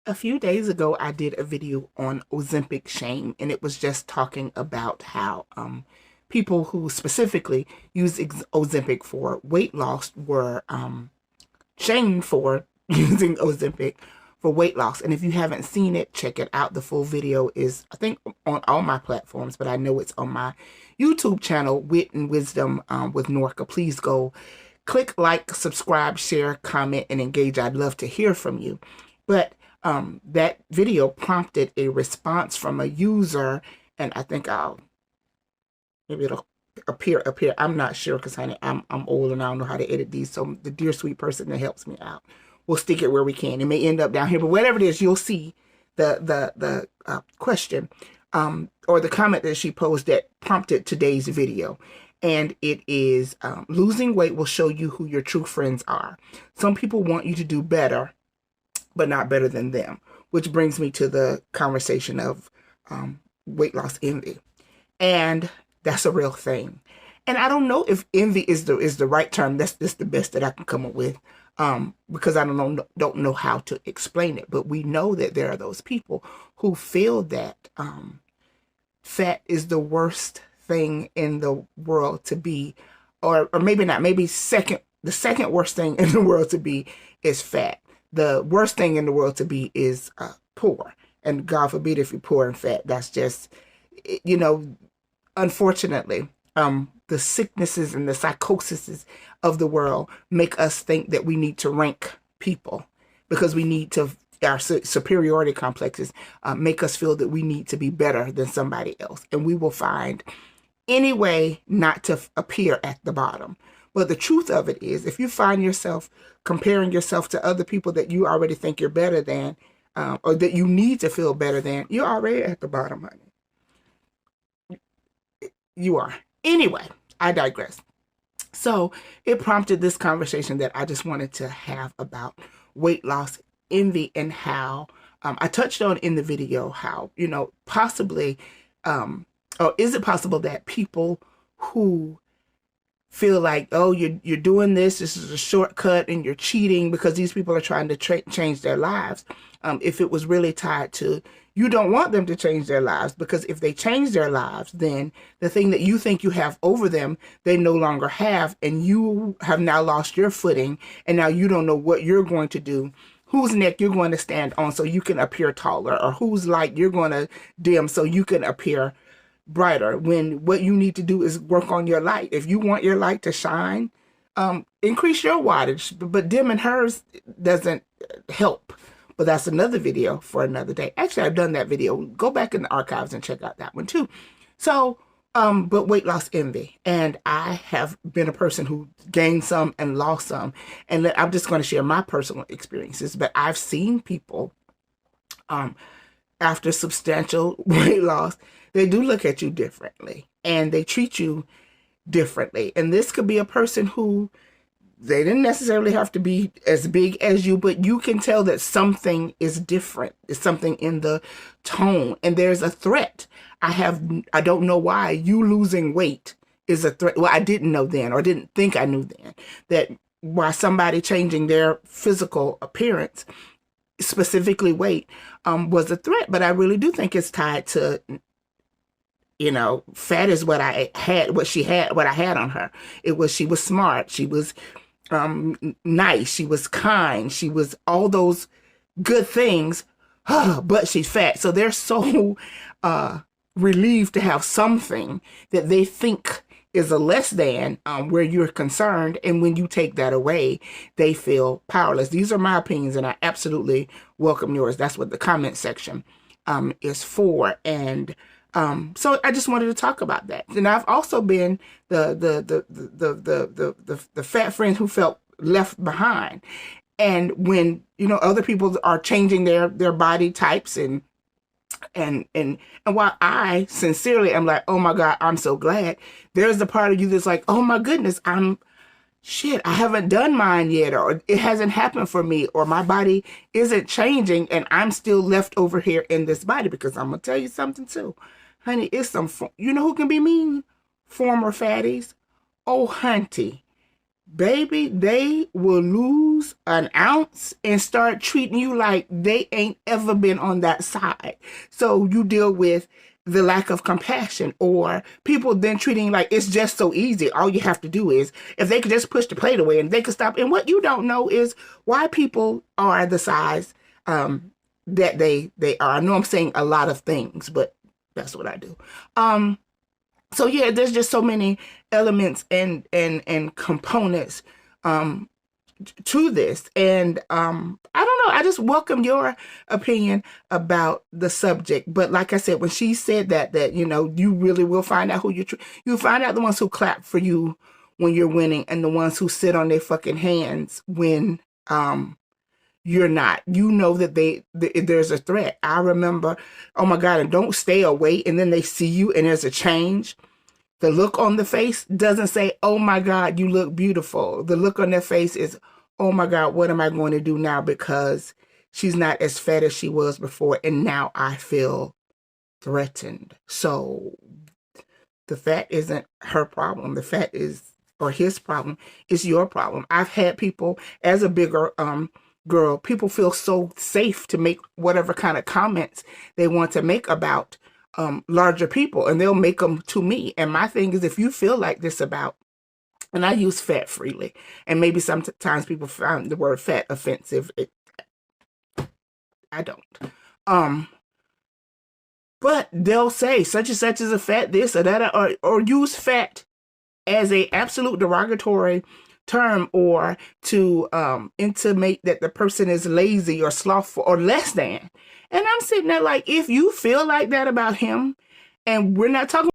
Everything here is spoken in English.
A few days ago, I did a video on Ozempic shame, and it was just talking about how people who specifically use Ozempic for weight loss were shamed for using Ozempic for weight loss. And if you haven't seen it, check it out. The full video is, I think, on all my platforms, but I know it's on my YouTube channel, Wit and Wisdom with Norca. Please go click like, subscribe, share, comment, and engage. I'd love to hear from you. But that video prompted a response from a user, and I think maybe it'll appear up here. I'm not sure because honey, I'm old and I don't know how to edit these. So the dear sweet person that helps me out, we'll stick it where we can. It may end up down here, but whatever it is, you'll see the question or the comment that she posed that prompted today's video. And it is losing weight will show you who your true friends are. Some people want you to do better, but not better than them, which brings me to the conversation of weight loss envy. And that's a real thing. And I don't know if envy is the right term. That's just the best that I can come up with because I don't know how to explain it. But we know that there are those people who feel that fat is the worst thing in the world to be, or maybe not, maybe the second worst thing in the world to be is fat. The worst thing in the world to be is poor. And God forbid if you're poor and fat. That's just, unfortunately, the sicknesses and the psychoses of the world make us think that we need to rank people because we need to, our superiority complexes make us feel that we need to be better than somebody else. And we will find any way not to appear at the bottom. But the truth of it is, if you find yourself comparing yourself to other people that you already think you're better than, or that you need to feel better than, you're already at the bottom, honey. You are. Anyway, I digress. So it prompted this conversation that I just wanted to have about weight loss envy and how I touched on in the video how, possibly, or is it possible that people who feel like, oh, you're doing this is a shortcut and you're cheating because these people are trying to change their lives. If it was really tied to, you don't want them to change their lives, because if they change their lives, then the thing that you think you have over them, they no longer have, and you have now lost your footing, and now you don't know what you're going to do, whose neck you're going to stand on so you can appear taller, or whose light you're going to dim so you can appear brighter, when what you need to do is work on your light. If you want your light to shine, increase your wattage, but dimming hers doesn't help. But that's another video for another day. Actually, I've done that video. Go back in the archives and check out that one too. So, but weight loss envy. And I have been a person who gained some and lost some. And I'm just going to share my personal experiences. But I've seen people, after substantial weight loss, they do look at you differently and they treat you differently. And this could be a person who, they didn't necessarily have to be as big as you, but you can tell that something is different. It's something in the tone, and there's a threat. I don't know why you losing weight is a threat. Well, I didn't know then, or didn't think I knew then, that why somebody changing their physical appearance, specifically weight, was a threat. But I really do think it's tied to, fat is what I had, what I had on her. She was smart. She was nice. She was kind. She was all those good things, but she's fat. So they're so relieved to have something that they think is a less than where you're concerned. And when you take that away, they feel powerless. These are my opinions, and I absolutely welcome yours. That's what the comment section is for. And so I just wanted to talk about that. And I've also been the fat friend who felt left behind. And when, other people are changing their body types and while I sincerely am like, oh my God, I'm so glad, there's the part of you that's like, oh my goodness, I haven't done mine yet, or it hasn't happened for me, or my body isn't changing and I'm still left over here in this body. Because I'm going to tell you something too. Honey, it's some, who can be mean? Former fatties. Oh, hunty. baby, they will lose an ounce and start treating you like they ain't ever been on that side. So you deal with the lack of compassion, or people then treating like it's just so easy. All you have to do is, if they could just push the plate away and they could stop. And what you don't know is why people are the size that they are. I know I'm saying a lot of things, but that's what I do. So yeah, there's just so many elements and components um to this. And I don't know, I just welcome your opinion about the subject. But like I said, when she said that you really will find out who you find out the ones who clap for you when you're winning, and the ones who sit on their fucking hands when you're not. You know that there's a threat. I remember, oh my God, and don't stay away, and then they see you and there's a change. The look on the face doesn't say, oh my God, you look beautiful. The look on their face is, oh my God, what am I going to do now? Because she's not as fat as she was before, and now I feel threatened. So the fat isn't her problem. The fat is, or his problem, is your problem. I've had people, as a bigger girl, people feel so safe to make whatever kind of comments they want to make about larger people, and they'll make them to me. And my thing is, if you feel like this about, and I use fat freely, and maybe sometimes people find the word fat offensive. I don't. But they'll say such and such is a fat this or that, or use fat as a absolute derogatory term, or to intimate that the person is lazy or slothful or less than. And I'm sitting there like, if you feel like that about him, and we're not talking